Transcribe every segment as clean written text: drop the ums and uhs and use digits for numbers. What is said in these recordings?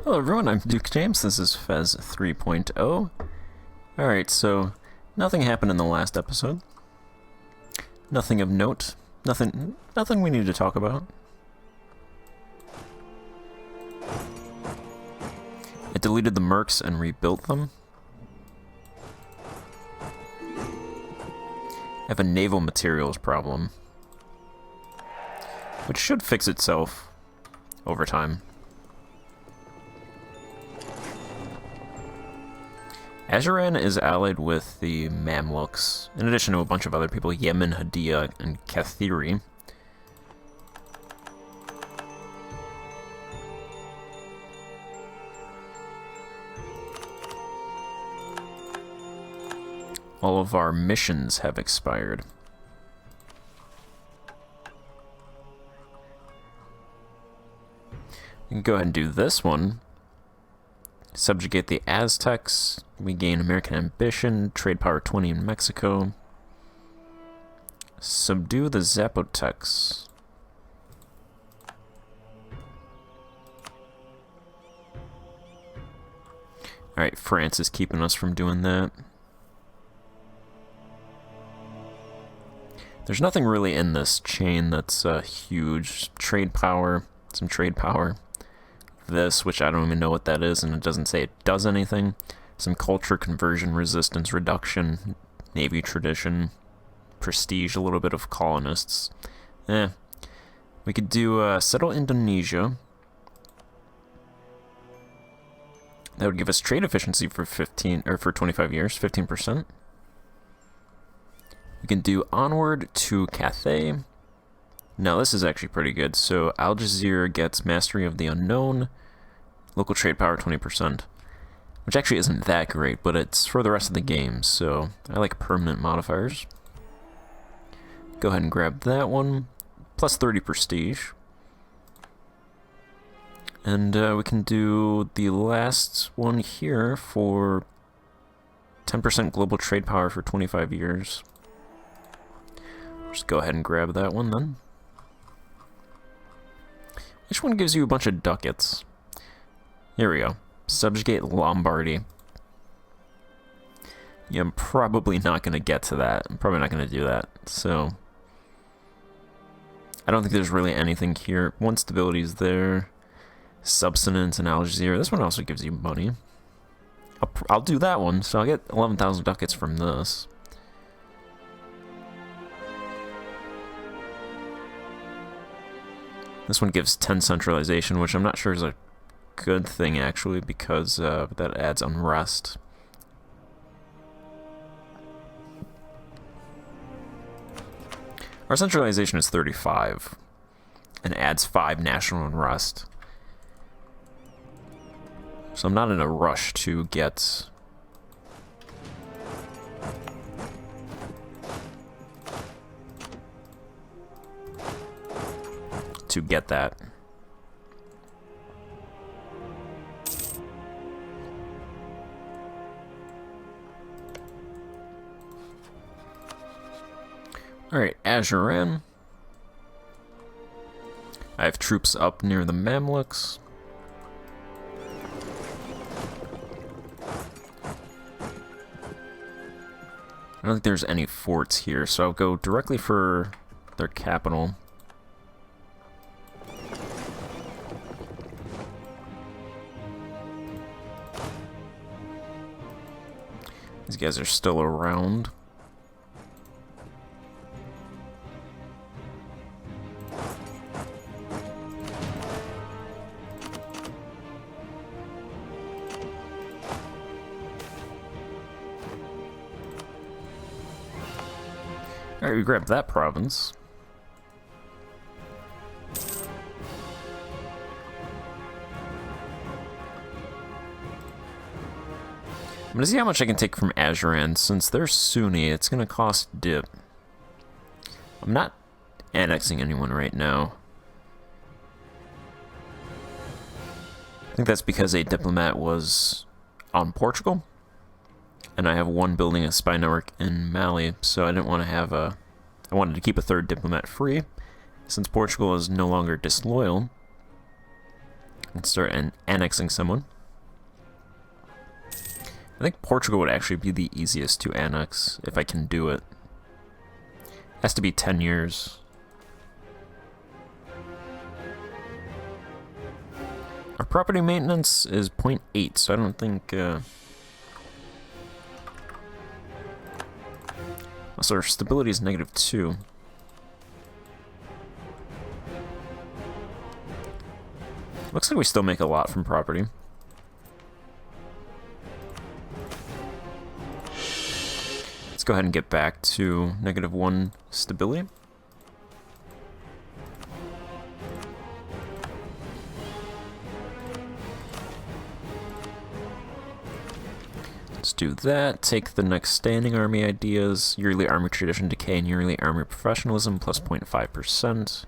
Hello everyone, I'm Duke James, this is Fez 3.0. Alright, so nothing happened in the last episode. Nothing of note. Nothing we need to talk about. It deleted the mercs and rebuilt them. I have a naval materials problem, which should fix itself over time. Ajuran is allied with the Mamluks, in addition to a bunch of other people, Yemen, Hadia, and Kathiri. All of our missions have expired. We can go ahead and do this one. Subjugate the Aztecs. We gain American ambition. Trade power 20 in Mexico. Subdue the Zapotecs. Alright, France is keeping us from doing that. There's nothing really in this chain that's huge. Trade power, some trade power. This, which I don't even know what that is, and it doesn't say it does anything. Some culture conversion, resistance reduction, navy tradition, prestige, a little bit of colonists. We could do settle Indonesia. That would give us trade efficiency for 25 years, 15%. We can do onward to Cathay. Now this is actually pretty good. So Algiers gets mastery of the unknown, local trade power 20%, which actually isn't that great, but it's for the rest of the game, so I like permanent modifiers. Go ahead and grab that one, plus 30 prestige. And we can do the last one here for 10% global trade power for 25 years. Just go ahead and grab that one then. Which one gives you a bunch of ducats? Here we go. Subjugate Lombardy. Yeah, I'm probably not going to get to that. I'm probably not going to do that. So, I don't think there's really anything here. One stability is there. Subsistence and Algiers. This one also gives you money. I'll do that one. So I'll get 11,000 ducats from this. This one gives 10 centralization, which I'm not sure is a good thing, actually, because that adds unrest. Our centralization is 35, and adds 5 national unrest. So I'm not in a rush to get... that. Alright, Ajuran. I have troops up near the Mamluks. I don't think there's any forts here, so I'll go directly for their capital. These guys are still around. Alright, we grabbed that province. I'm gonna see how much I can take from Ajuran. Since they're Sunni, it's gonna cost dip. I'm not annexing anyone right now. I think that's because a diplomat was on Portugal, and I have one building a spy network in Mali, so I didn't want to have a... I wanted to keep a third diplomat free. Since Portugal is no longer disloyal, and start annexing someone. I think Portugal would actually be the easiest to annex, if I can do it. Has to be 10 years. Our property maintenance is 0.8, so I don't think... So our stability is -2. Looks like we still make a lot from property. Let's go ahead and get back to -1 stability. Let's do that. Take the next standing army ideas. Yearly army tradition decay and yearly army professionalism plus 0.5%.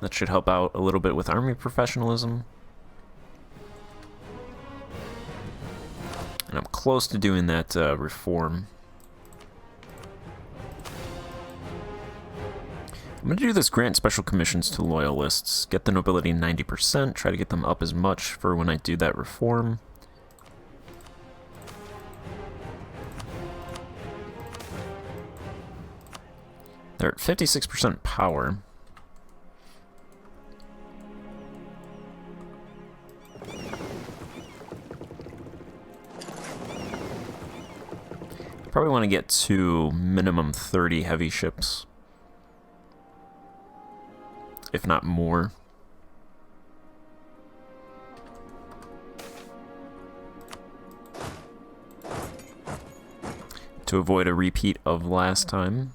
That should help out a little bit with army professionalism. And I'm close to doing that reform. I'm going to do this grant special commissions to loyalists. Get the nobility 90%. Try to get them up as much for when I do that reform. They're at 56% power. Probably want to get to minimum 30 heavy ships, if not more. To avoid a repeat of last time.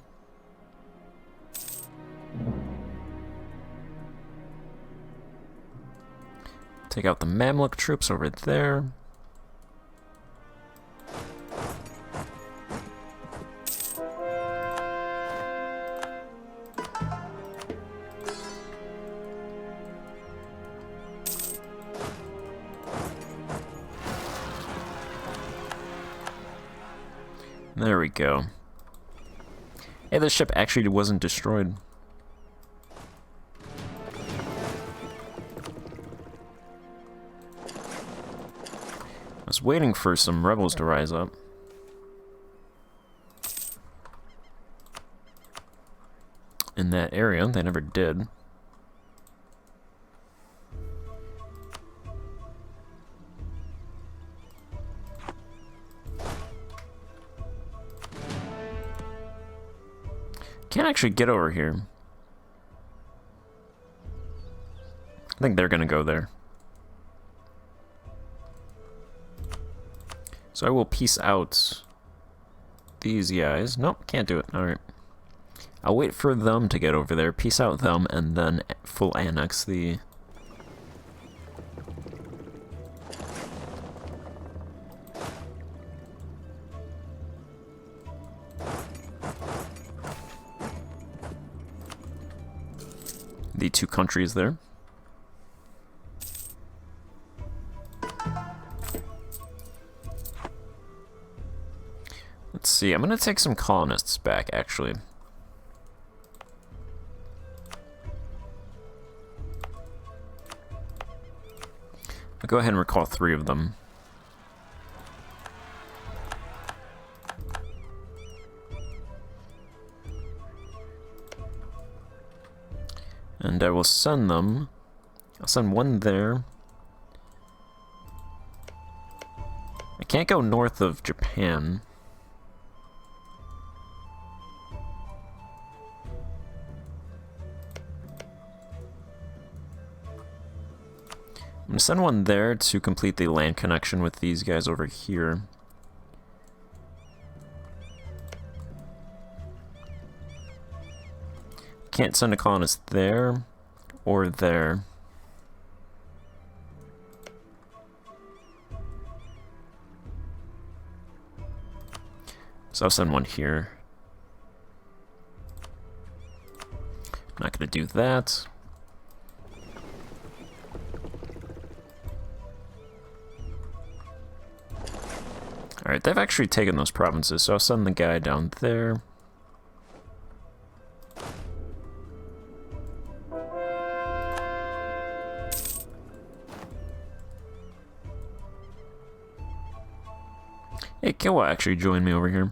Take out the Mamluk troops over there. There we go. Hey, this ship actually wasn't destroyed. I was waiting for some rebels to rise up. In that area, they never did. Can't actually get over here. I think they're gonna go there. So I will peace out these guys. Nope, can't do it. Alright. I'll wait for them to get over there, peace out them, and then full annex the... the two countries there. Let's see, I'm gonna take some colonists back, actually. I'll go ahead and recall 3 of them. And I will send them. I'll send one there. I can't go north of Japan. I'm gonna send one there to complete the land connection with these guys over here. Can't send a colonist there or there. So I'll send one here. Not gonna do that. Alright, they've actually taken those provinces, so I'll send the guy down there. Hey, Kiwa actually joined me over here.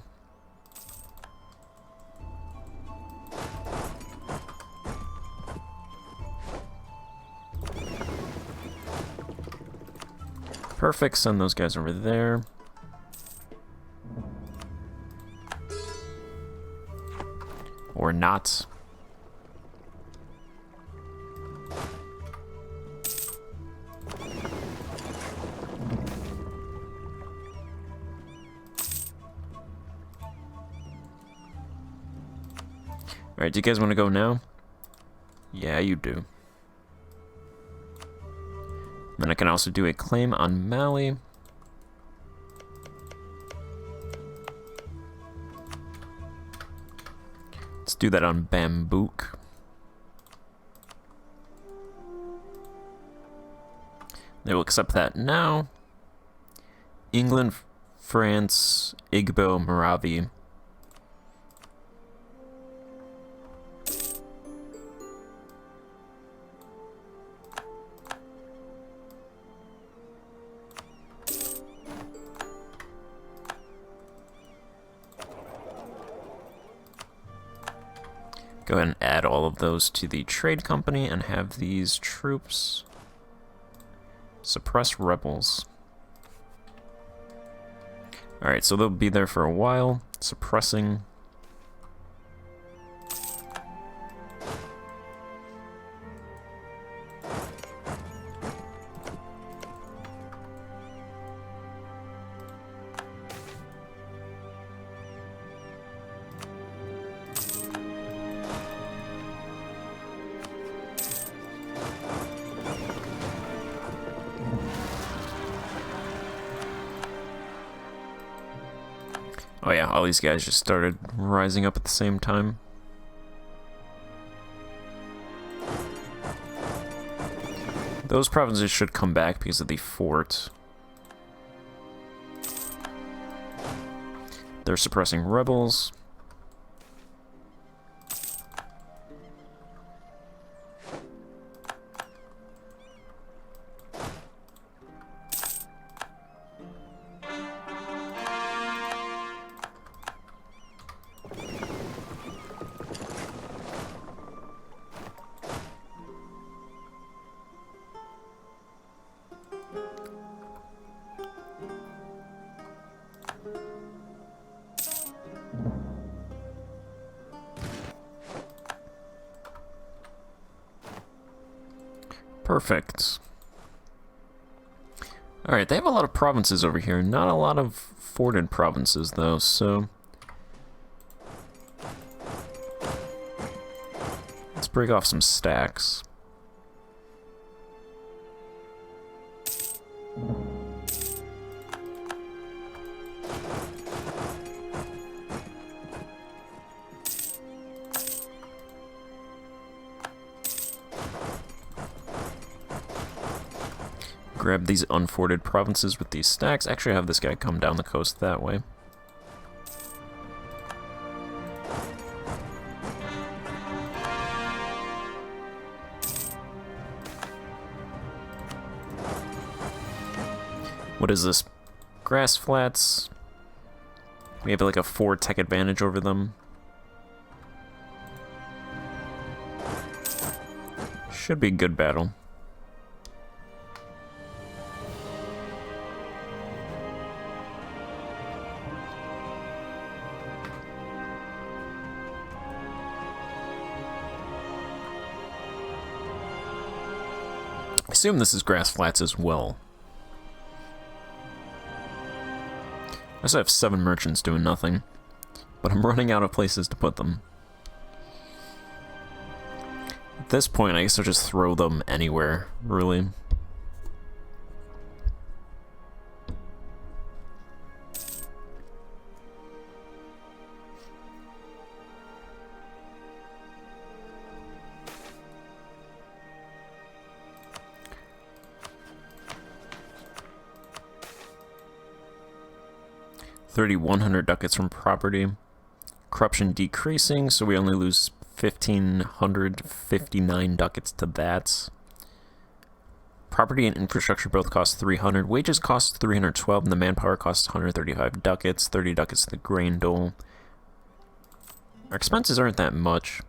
Perfect, send those guys over there. Or not. Alright, do you guys want to go now? Yeah, you do. Then I can also do a claim on Mali. Let's do that on Bambouk. They will accept that now. England, France, Igbo, Moravi. Go ahead and add all of those to the trade company and have these troops suppress rebels. Alright, so they'll be there for a while, suppressing. Oh yeah, all these guys just started rising up at the same time. Those provinces should come back because of the fort. They're suppressing rebels. Perfect. Alright, they have a lot of provinces over here. Not a lot of forted provinces, though, so... let's break off some stacks. Grab these unforted provinces with these stacks. Actually, have this guy come down the coast that way. What is this? Grass flats. We have like a 4 tech advantage over them. Should be a good battle. I assume this is grass flats as well. I also have 7 merchants doing nothing, but I'm running out of places to put them. At this point, I guess I'll just throw them anywhere, really. $3,100 ducats from property. Corruption decreasing, so we only lose 1,559 ducats to that. Property and infrastructure both cost 300. Wages cost 312, and the manpower costs 135 ducats. 30 ducats to the grain dole. Our expenses aren't that much.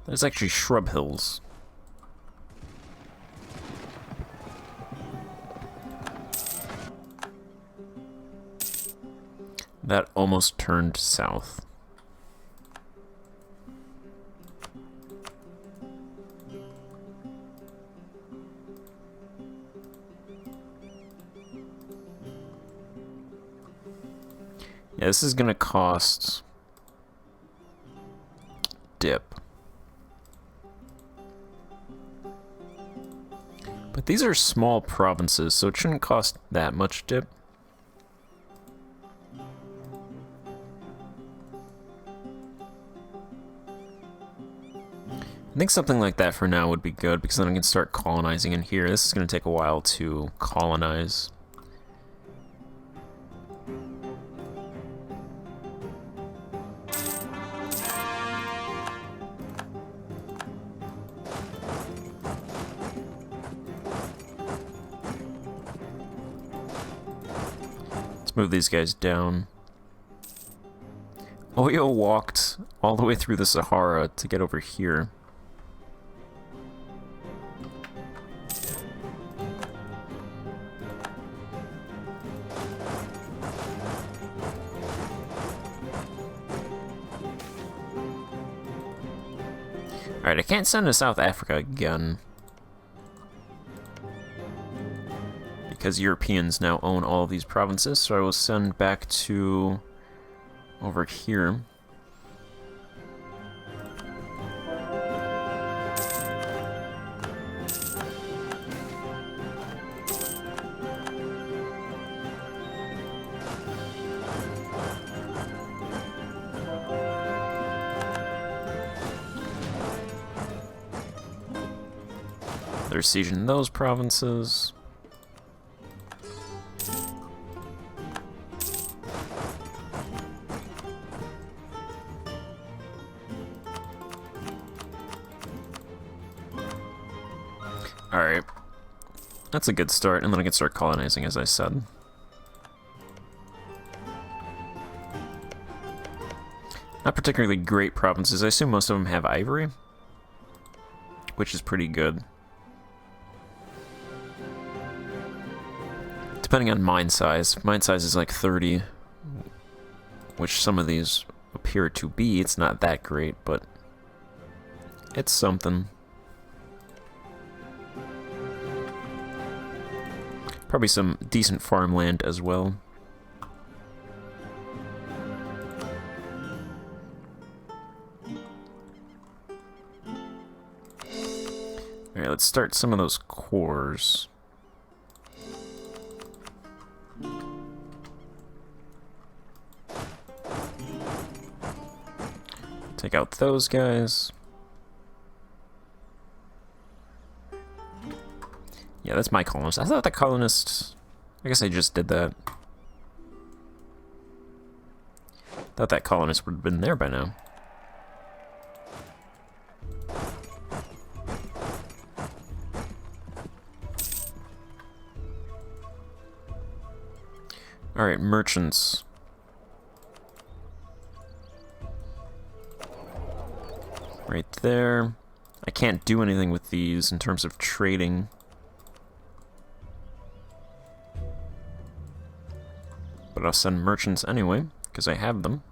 There's actually shrub hills. That almost turned south. Yeah, this is gonna cost dip. But these are small provinces, so it shouldn't cost that much dip. I think something like that for now would be good, because then I can start colonizing in here. This is going to take a while to colonize. Let's move these guys down. Oyo walked all the way through the Sahara to get over here. Alright, I can't send to South Africa again, because Europeans now own all of these provinces, so I will send back to over here. They're sieging those provinces. Alright. That's a good start, and then I can start colonizing, as I said. Not particularly great provinces. I assume most of them have ivory, which is pretty good. Depending on mine size. Mine size is like 30, which some of these appear to be. It's not that great, but it's something. Probably some decent farmland as well. Alright, let's start some of those cores. Take out those guys. Yeah, that's my colonist. I thought the colonists... I guess I just did that. Thought that colonist would have been there by now. Alright, merchants. Right there. I can't do anything with these in terms of trading. But I'll send merchants anyway, because I have them.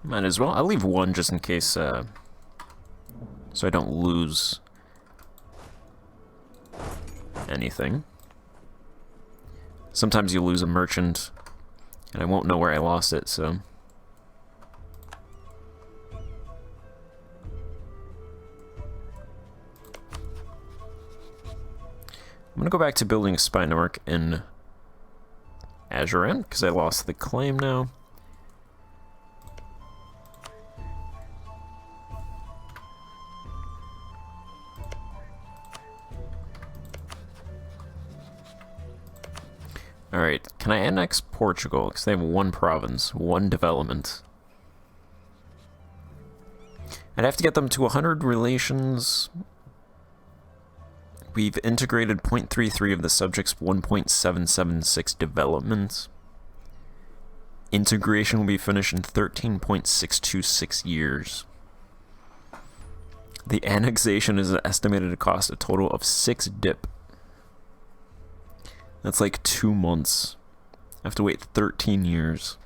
Might as well. I'll leave one just in case, so I don't lose anything. Sometimes you lose a merchant And I won't know where I lost it, so... I'm gonna go back to building a spy network in Azuran, because I lost the claim now. Alright, can I annex Portugal? Because they have one province, one development. I'd have to get them to 100 relations. We've integrated 0.33 of the subject's 1.776 development. Integration will be finished in 13.626 years. The annexation is estimated to cost a total of 6 dip. That's like 2 months. I have to wait 13 years.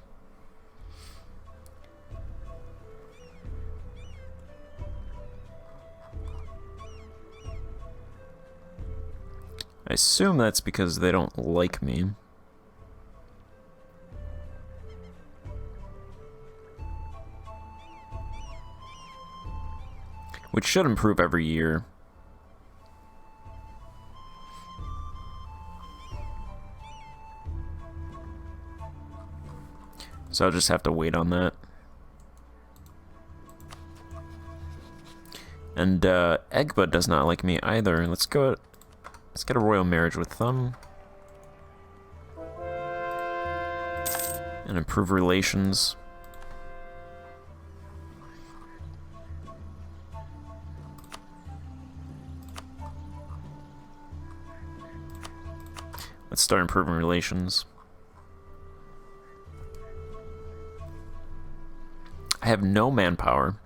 I assume that's because they don't like me. Which should improve every year. So I'll just have to wait on that. And Egba does not like me either. Let's get a royal marriage with them. And improve relations. Let's start improving relations. I have no manpower.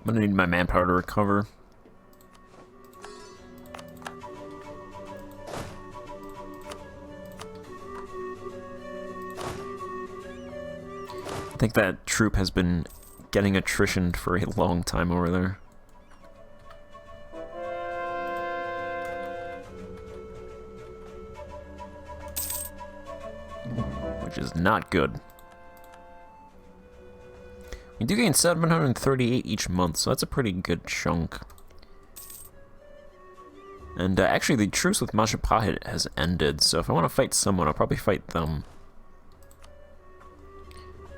I'm gonna need my manpower to recover. I think that troop has been getting attritioned for a long time over there. Which is not good. We do gain 738 each month, so that's a pretty good chunk. And actually, the truce with Majapahit has ended, so if I want to fight someone, I'll probably fight them.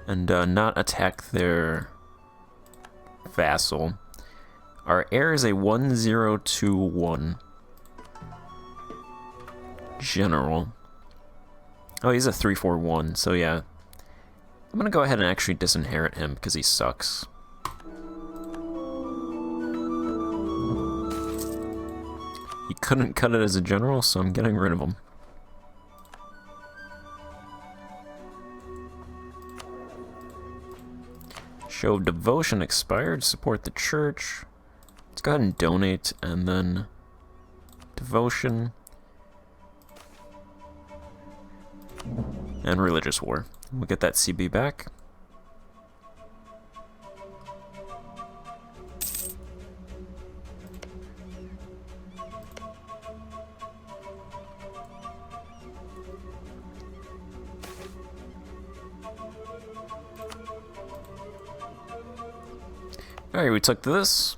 And not attack their vassal. Our heir is a 1021 general. Oh, he's a 341, so yeah. I'm gonna go ahead and actually disinherit him because he sucks. He couldn't cut it as a general, so I'm getting rid of him. Show of devotion expired. Support the church. Let's go ahead and donate, and then devotion and religious war. We'll get that CB back. Alright, we took this.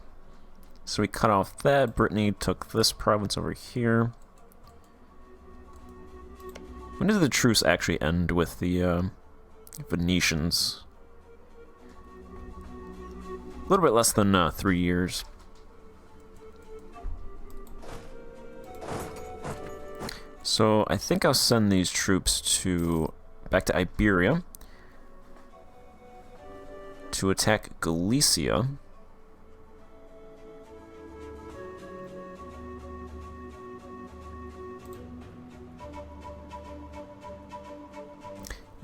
So we cut off that. Brittany took this province over here. When did the truce actually end with the Venetians? A little bit less than 3 years. So I think I'll send these troops back to Iberia to attack Galicia.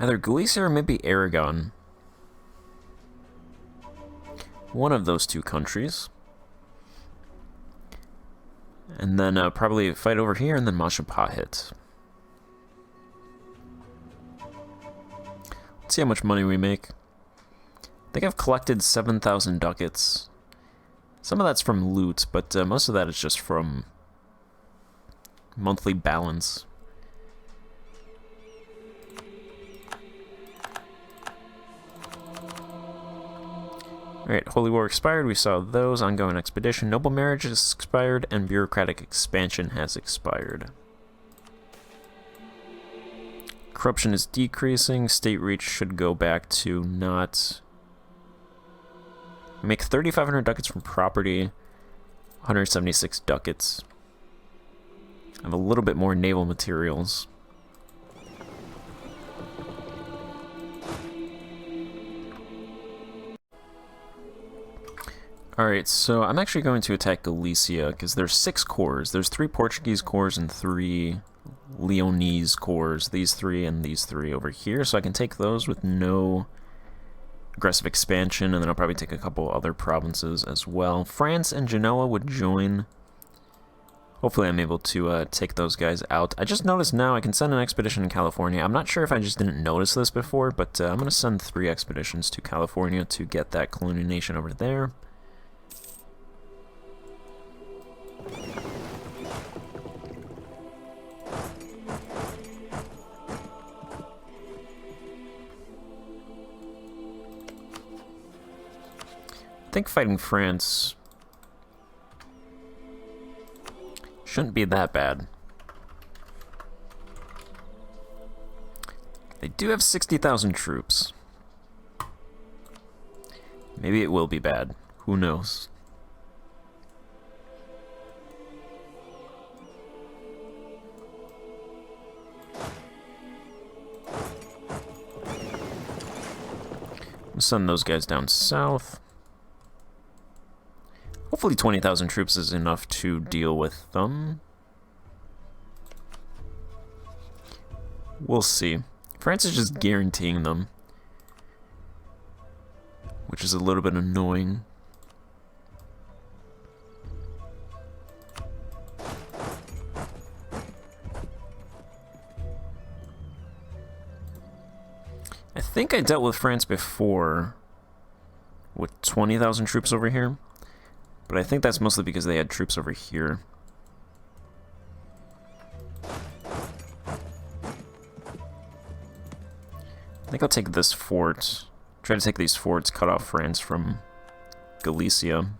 Either Galicia or maybe Aragon. One of those two countries. And then probably fight over here and then Mashapa hit. Let's see how much money we make. I think I've collected 7,000 ducats. Some of that's from loot, but most of that is just from monthly balance. Alright, Holy War expired, we saw those. Ongoing expedition. Noble marriage has expired, and bureaucratic expansion has expired. Corruption is decreasing. State reach should go back to not... Make 3,500 ducats from property. 176 ducats. I have a little bit more naval materials. Alright, so I'm actually going to attack Galicia, because there's 6 corps. There's 3 Portuguese corps and 3 Leonese corps. These 3 and these 3 over here, so I can take those with no aggressive expansion, and then I'll probably take a couple other provinces as well. France and Genoa would join. Hopefully I'm able to take those guys out. I just noticed now I can send an expedition in California. I'm not sure if I just didn't notice this before, but I'm going to send 3 expeditions to California to get that colonial nation over there. I think fighting France shouldn't be that bad. They do have 60,000 troops. Maybe it will be bad. Who knows? I'll send those guys down south. Hopefully 20,000 troops is enough to deal with them. We'll see. France is just guaranteeing them, which is a little bit annoying. I think I dealt with France before with 20,000 troops over here. But I think that's mostly because they had troops over here. I think I'll take this fort. Try to take these forts, cut off France from Galicia.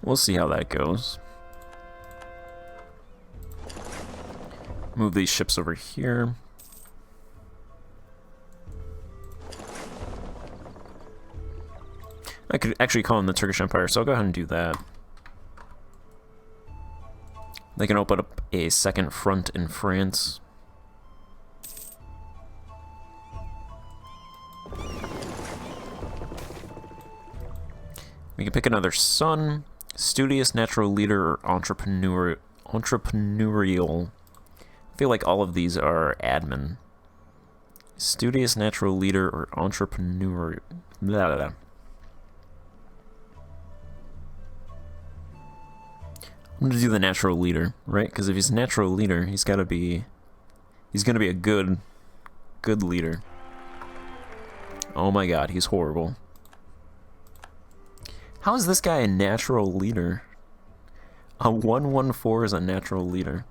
We'll see how that goes. Move these ships over here. I could actually call in the Turkish Empire, so I'll go ahead and do that. They can open up a second front in France. We can pick another son. Studious, natural leader, or entrepreneurial. I feel like all of these are admin. Studious, natural leader, or entrepreneurial. Blah, blah, blah. I'm gonna do the natural leader, right? Because if he's a natural leader, he's gonna be a good leader. Oh my god, he's horrible. How is this guy a natural leader? A 114 is a natural leader.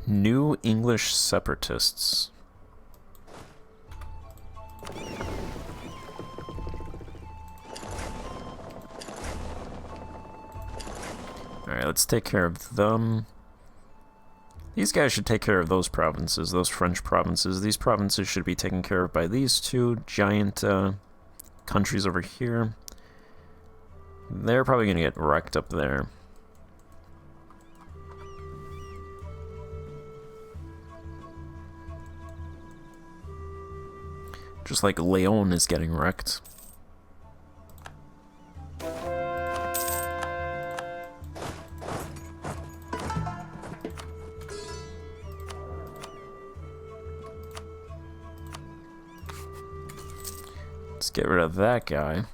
New English separatists. Alright, let's take care of them. These guys should take care of those provinces, those French provinces. These provinces should be taken care of by these two giant countries over here. They're probably going to get wrecked up there. Just like Leon is getting wrecked. Let's get rid of that guy.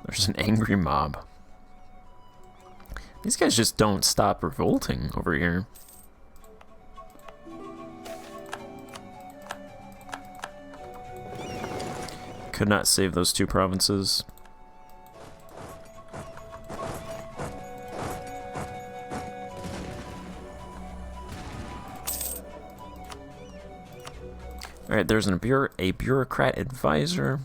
There's an angry mob. These guys just don't stop revolting over here. Could not save those two provinces. Alright, there's a bureaucrat advisor.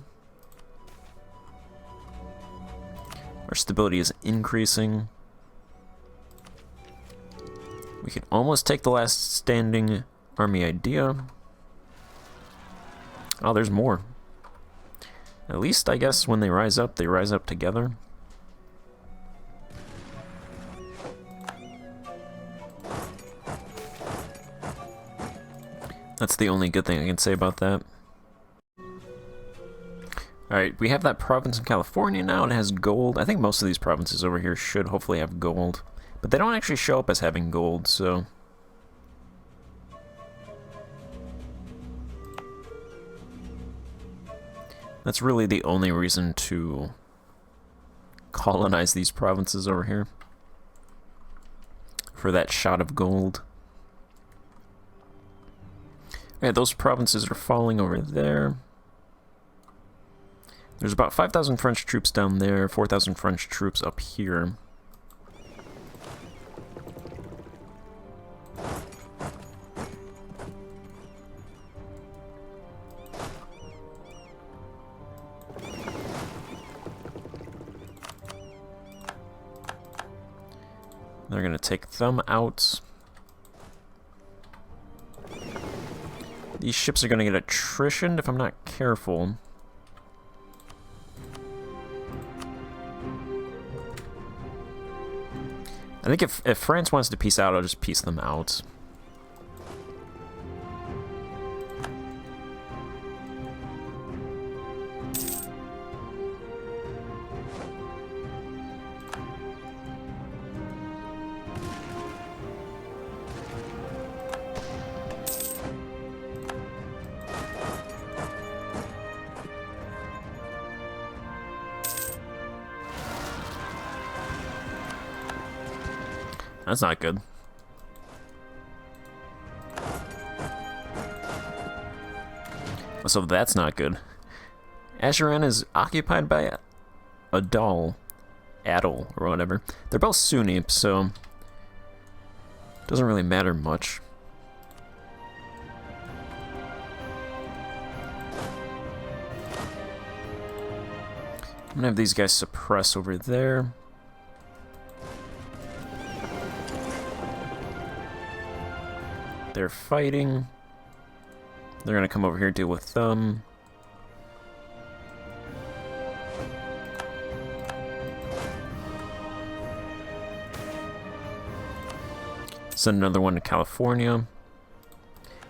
Our stability is increasing. We can almost take the last standing army idea. Oh, there's more. At least, I guess, when they rise up together. That's the only good thing I can say about that. Alright, we have that province in California now, and it has gold. I think most of these provinces over here should hopefully have gold. But they don't actually show up as having gold, so... that's really the only reason to colonize these provinces over here. For that shot of gold. Alright, those provinces are falling over there. There's about 5,000 French troops down there, 4,000 French troops up here. They're gonna take them out. These ships are gonna get attritioned if I'm not careful. I think if France wants to peace out, I'll just peace them out. That's not good. So that's not good. Asheran is occupied by Adal, or whatever. They're both Sunni, so it doesn't really matter much. I'm gonna have these guys suppress over there. They're fighting. They're gonna come over here and deal with them. Send another one to California.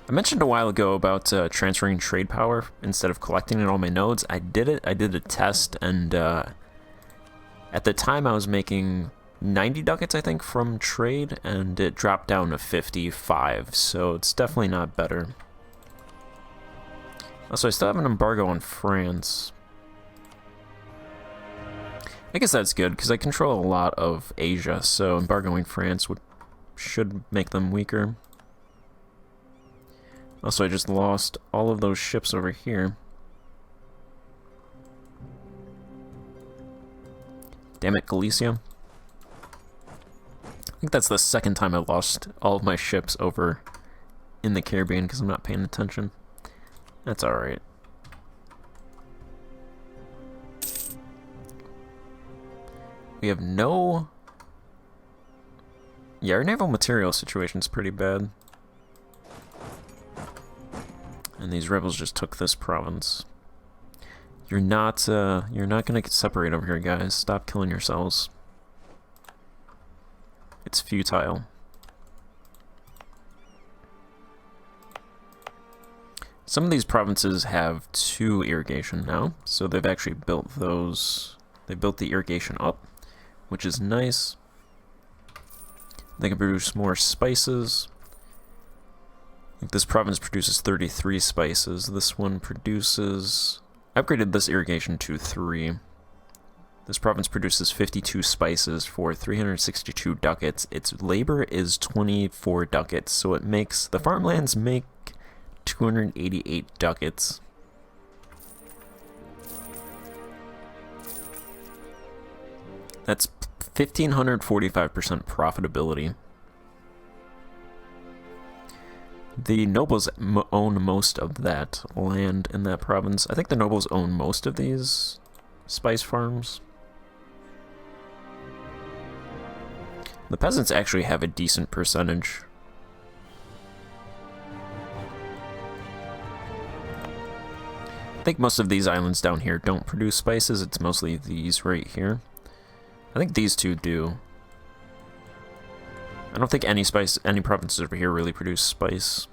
I mentioned a while ago about transferring trade power instead of collecting it on all my nodes. I did it. I did a test, and at the time I was making 90 ducats, I think, from trade, and it dropped down to 55, so it's definitely not better. Also, I still have an embargo on France. I guess that's good, because I control a lot of Asia, so embargoing France should make them weaker. Also, I just lost all of those ships over here. Damn it, Galicia. I think that's the second time I lost all of my ships over in the Caribbean because I'm not paying attention. That's alright. We have no Yeah, our naval material situation's pretty bad. And these rebels just took this province. You're not gonna get separate over here, guys. Stop killing yourselves. It's futile. Some of these provinces have 2 irrigation now, so they've actually built those. They built the irrigation up, which is nice. They can produce more spices. Like this province produces 33 spices. This one produces... I upgraded this irrigation to 3. This province produces 52 spices for 362 ducats. Its labor is 24 ducats, so it makes... The farmlands make 288 ducats. That's 1,545% profitability. The nobles own most of that land in that province. I think the nobles own most of these spice farms. The peasants actually have a decent percentage. I think most of these islands down here don't produce spices. It's mostly these right here. I think these two do. I don't think any provinces over here really produce spice.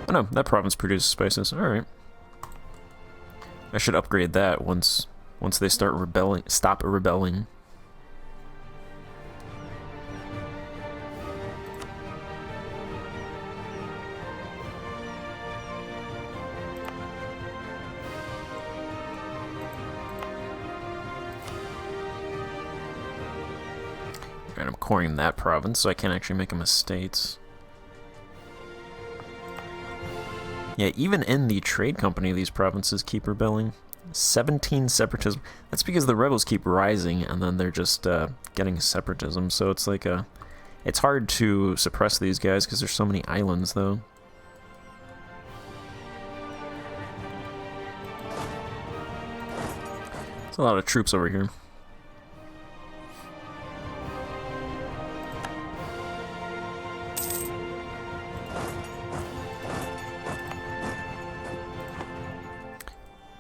Oh no, that province produces spices. Alright. I should upgrade that once they start rebelling. Stop rebelling. Alright, I'm coring that province, so I can't actually make them estates. Yeah, even in the trade company, these provinces keep rebelling. 17 separatism. That's because the rebels keep rising, and then they're just getting separatism. So it's like it's hard to suppress these guys because there's so many islands, though. There's a lot of troops over here.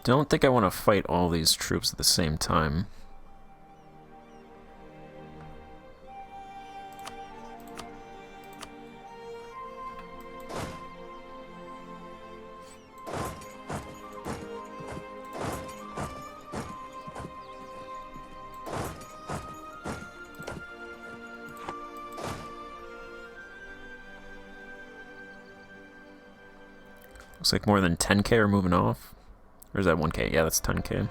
Don't think I want to fight all these troops at the same time. Looks like more than 10k are moving off. Or is that 1k? Yeah, that's 10k.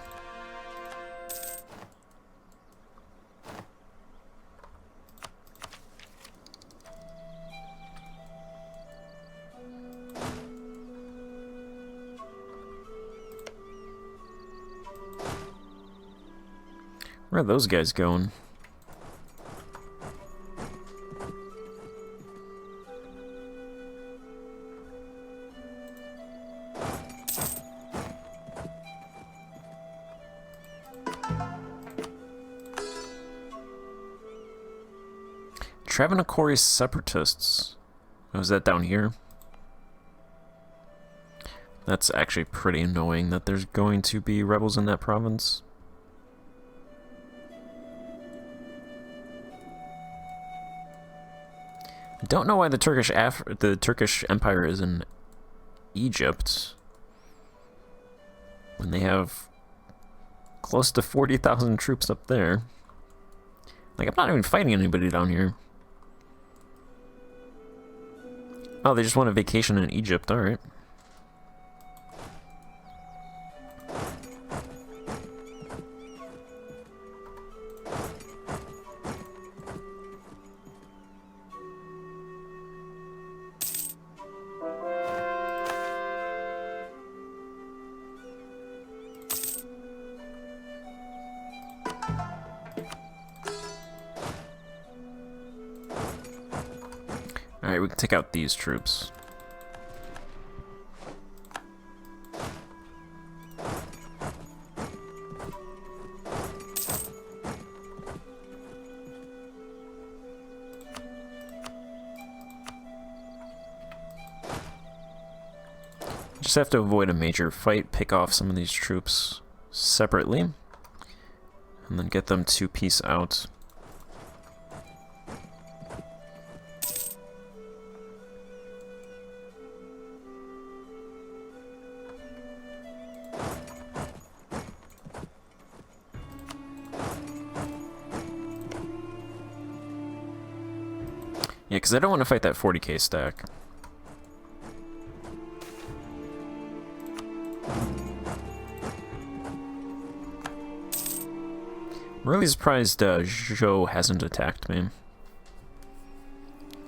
Where are those guys going? Travancore separatists. Oh, is that down here? That's actually pretty annoying that there's going to be rebels in that province. I don't know why the Turkish Empire is in Egypt when they have close to 40,000 troops up there. Like, I'm not even fighting anybody down here. Oh, they just want a vacation in Egypt, alright. Alright, we can take out these troops. Just have to avoid a major fight, pick off some of these troops separately, and then get them to peace out. Yeah, because I don't want to fight that 40k stack. I'm really surprised Zhou hasn't attacked me.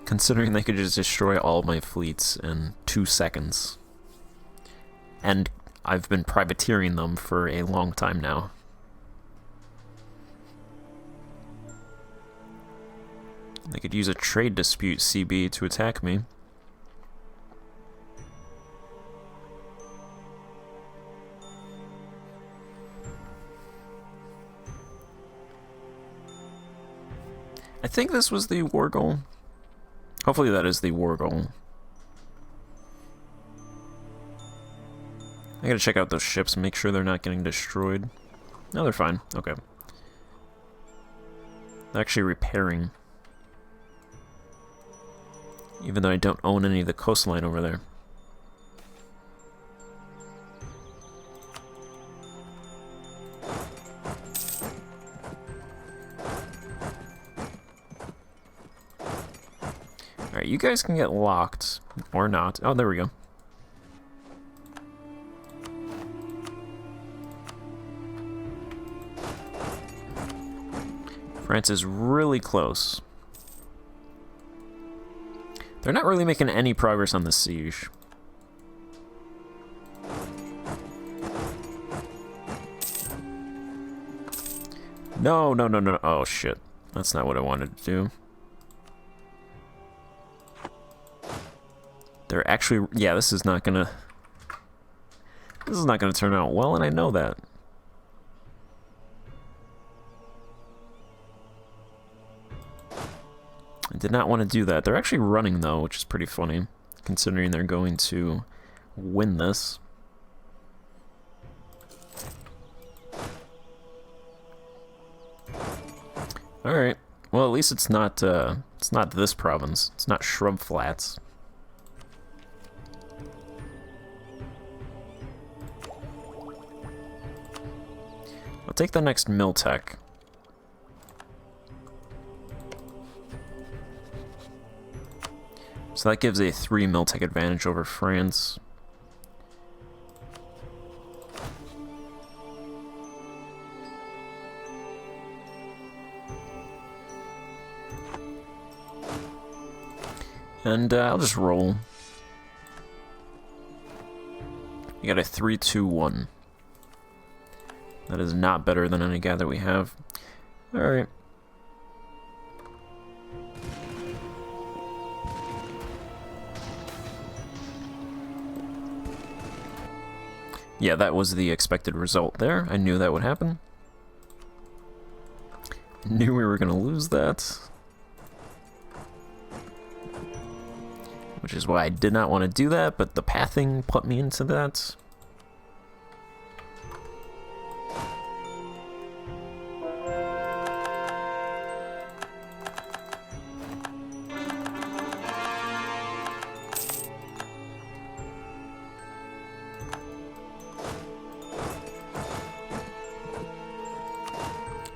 Considering they could just destroy all my fleets in 2 seconds. And I've been privateering them for a long time now. They could use a trade dispute CB to attack me. I think this was the war goal. Hopefully that is the war goal. I gotta check out those ships and make sure they're not getting destroyed. No, they're fine. Okay. They're actually repairing. Even though I don't own any of the coastline over there. Alright, you guys can get locked. Or not. Oh, there we go. France is really close. They're not really making any progress on the siege. No, no, no, no. Oh, shit. That's not what I wanted to do. They're actually... Yeah, this is not gonna... This is not gonna turn out well, and I know that. I did not want to do that. They're actually running, though, which is pretty funny, considering they're going to win this. Alright. Well, at least it's not this province. It's not Shrub Flats. I'll take the next mill tech. So that gives a 3 mil tech advantage over France. And I'll just roll. You got a 3-2-1. That is not better than any guy that we have. Alright. Yeah, that was the expected result there. I knew that would happen. Knew we were going to lose that. Which is why I did not want to do that, but the pathing put me into that.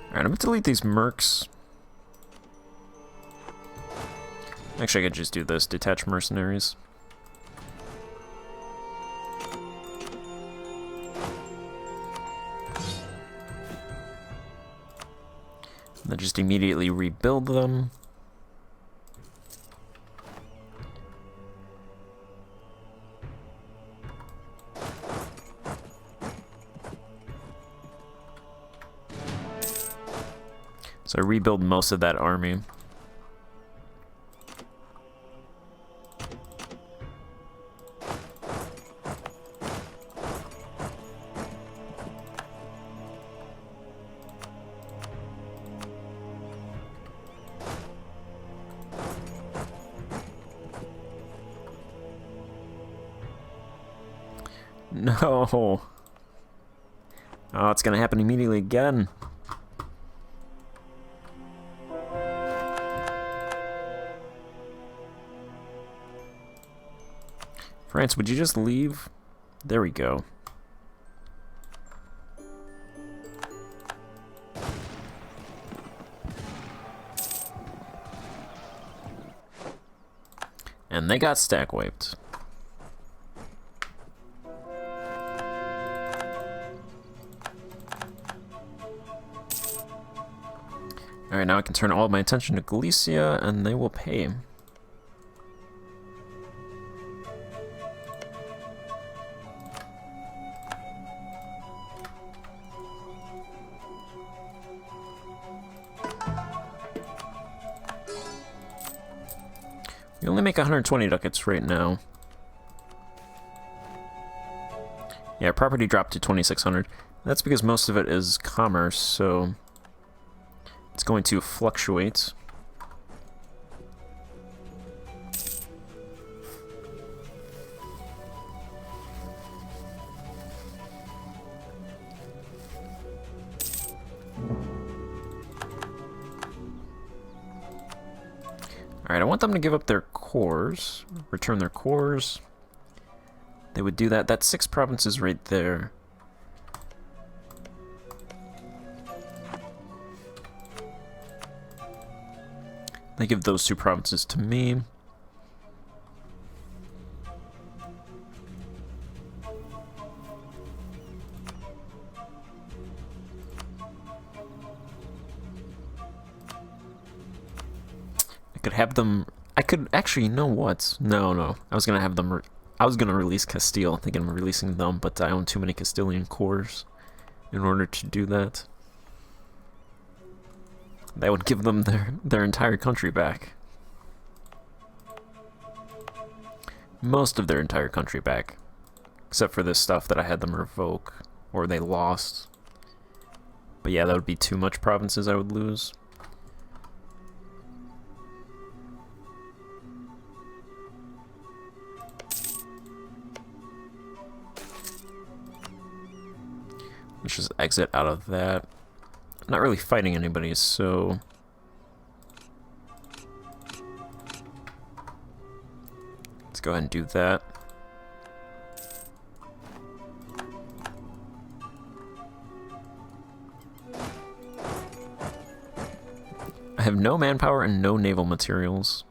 Alright, I'm gonna delete these mercs. Actually, I could just do this. Detach mercenaries. And then just immediately rebuild them. So I rebuild most of that army. No. Oh, it's gonna happen immediately again. France, would you just leave? There we go. And they got stack wiped. Alright, now I can turn all of my attention to Galicia, and they will pay. We only make 120 ducats right now. Yeah, property dropped to 2,600. That's because most of it is commerce, so it's going to fluctuate. Alright, I want them to give up their cores, return their cores. They would do that. That's 6 provinces right there. They give those 2 provinces to me. I could have them... I could actually, you know what? No. I was gonna have them... I was gonna release Castile, thinking of releasing them, but I own too many Castilian cores in order to do that. That would give them their entire country back. Most of their entire country back. Except for this stuff that I had them revoke, or they lost. But yeah, that would be too much provinces I would lose. Let's just exit out of that. I'm not really fighting anybody, so... let's go ahead and do that. I have no manpower and no naval materials.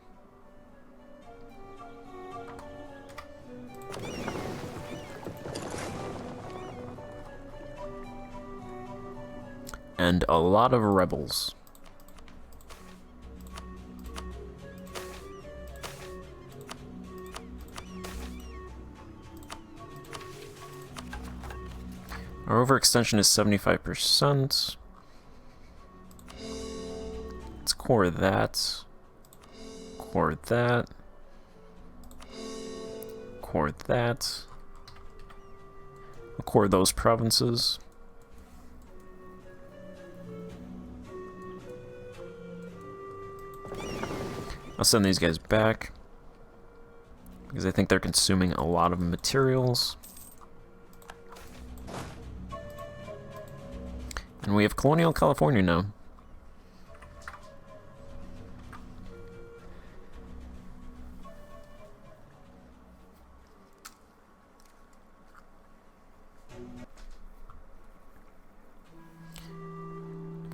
And a lot of rebels. Our overextension is 75%. Let's core that. Core that. Core that. I'll core those provinces. I'll send these guys back, because I think they're consuming a lot of materials. And we have colonial California now.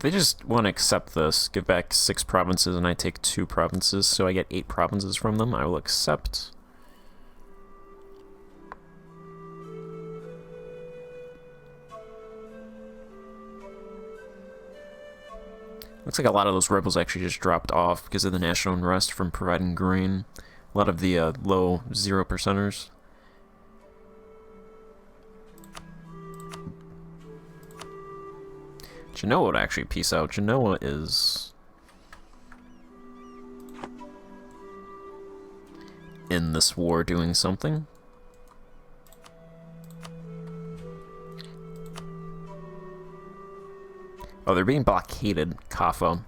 They just want to accept this, give back 6 provinces, and I take 2 provinces, so I get 8 provinces from them. I will accept. Looks like a lot of those rebels actually just dropped off because of the national unrest from providing grain. A lot of the low 0%ers. Genoa would actually peace out. Genoa is in this war doing something. Oh, they're being blockaded, Kaffa.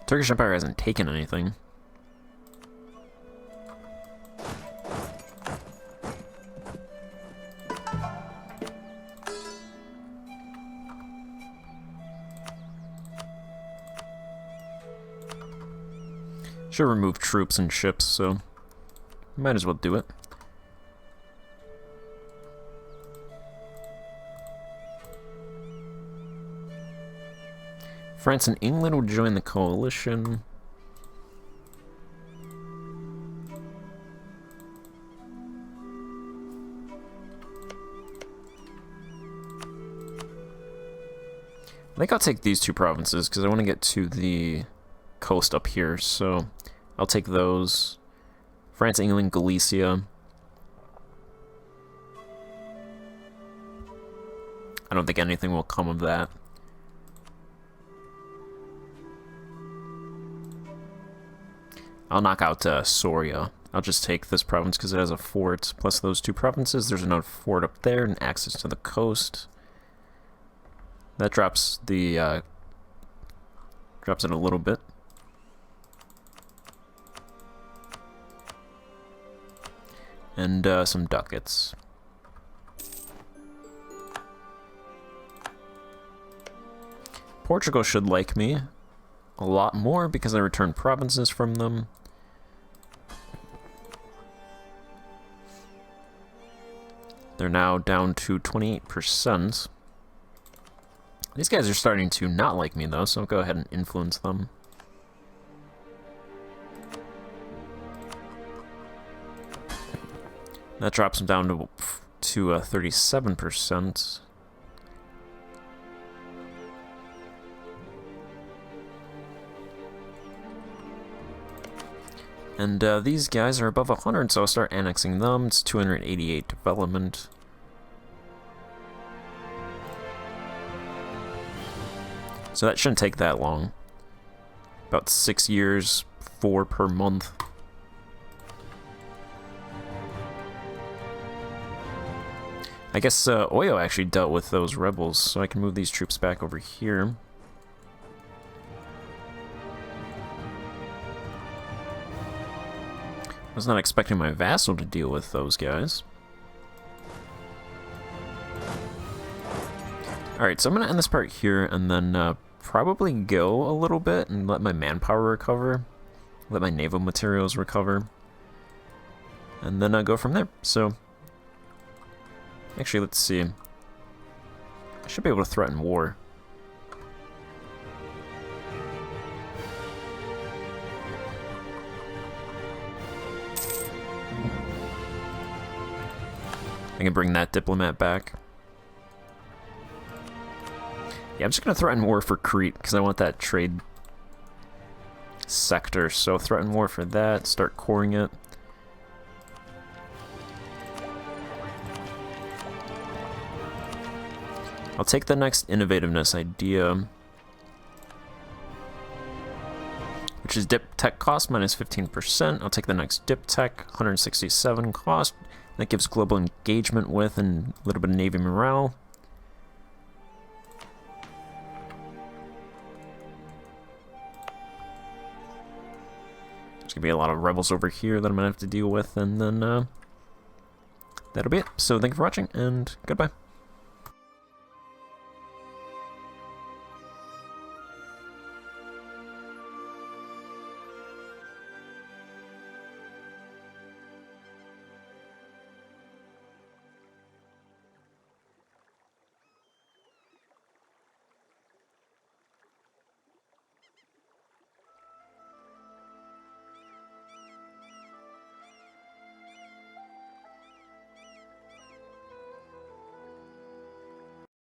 Turkish Empire hasn't taken anything. Should remove troops and ships, so might as well do it. France and England will join the coalition. I think I'll take these two provinces because I want to get to the coast up here, so I'll take those. France, England, Galicia. I don't think anything will come of that. I'll knock out Soria. I'll just take this province because it has a fort, plus those two provinces. There's another fort up there and access to the coast. That drops the drops it a little bit. And some ducats. Portugal should like me a lot more because I return provinces from them. They're now down to 28%. These guys are starting to not like me though, so I'll go ahead and influence them. That drops them down to 37%. And these guys are above 100, so I'll start annexing them. It's 288 development. So that shouldn't take that long. About 6 years, 4 per month. I guess Oyo actually dealt with those rebels, so I can move these troops back over here. I was not expecting my vassal to deal with those guys. Alright, so I'm going to end this part here and then probably go a little bit and let my manpower recover. Let my naval materials recover. And then go from there. So, actually, let's see. I should be able to threaten war. I can bring that diplomat back. Yeah, I'm just going to threaten war for Crete, because I want that trade sector. So threaten war for that, start coring it. I'll take the next innovativeness idea, which is dip tech cost minus 15%. I'll take the next dip tech, 167 cost. That gives global engagement with and a little bit of navy morale. There's gonna be a lot of rebels over here that I'm gonna have to deal with, and then that'll be it. So thank you for watching, and goodbye.